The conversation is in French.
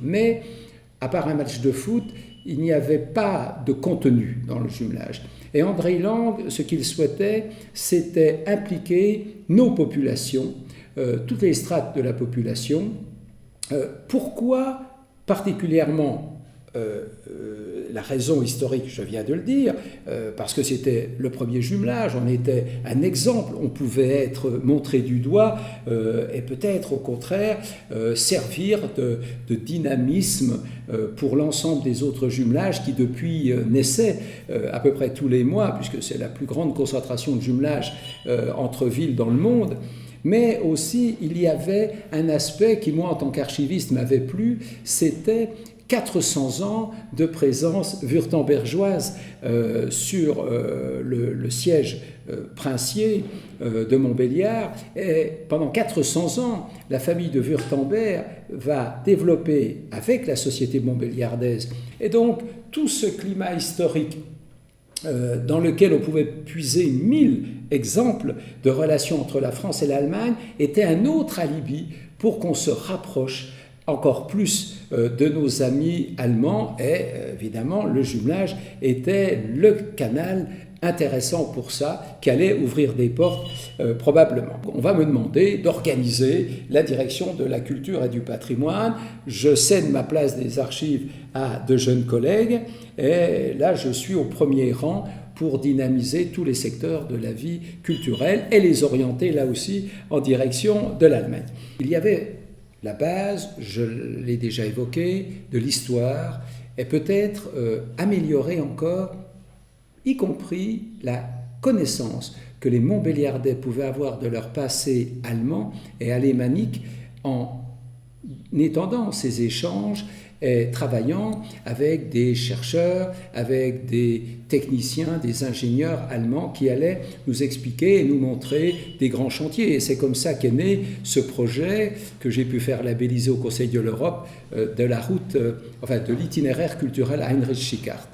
Mais, à part un match de foot, il n'y avait pas de contenu dans le jumelage. Et André Lang, ce qu'il souhaitait, c'était impliquer nos populations, toutes les strates de la population. Pourquoi particulièrement la raison historique, je viens de le dire, parce que c'était le premier jumelage, on était un exemple, on pouvait être montré du doigt et peut-être au contraire servir de dynamisme pour l'ensemble des autres jumelages qui depuis naissaient à peu près tous les mois, puisque c'est la plus grande concentration de jumelage entre villes dans le monde. Mais aussi, il y avait un aspect qui, moi, en tant qu'archiviste, m'avait plu, c'était 400 ans de présence wurtembergeoise sur le siège princier de Montbéliard. Et pendant 400 ans, la famille de Wurtemberg va développer avec la société montbéliardaise. Et donc, tout ce climat historique dans lequel on pouvait puiser 1000 exemples de relations entre la France et l'Allemagne, était un autre alibi pour qu'on se rapproche encore plus de nos amis allemands. Et évidemment, le jumelage était le canal intéressant pour ça, qui allait ouvrir des portes probablement. On va me demander d'organiser la direction de la culture et du patrimoine. Je cède ma place des archives à de jeunes collègues et là je suis au premier rang pour dynamiser tous les secteurs de la vie culturelle et les orienter là aussi en direction de l'Allemagne. Il y avait la base, je l'ai déjà évoqué, de l'histoire et peut-être améliorer encore, y compris la connaissance que les Montbéliardais pouvaient avoir de leur passé allemand et alémanique en étendant ces échanges et travaillant avec des chercheurs, avec des techniciens, des ingénieurs allemands qui allaient nous expliquer et nous montrer des grands chantiers. Et c'est comme ça qu'est né ce projet que j'ai pu faire labelliser au Conseil de l'Europe de la route, de l'itinéraire culturel Heinrich Schickhardt.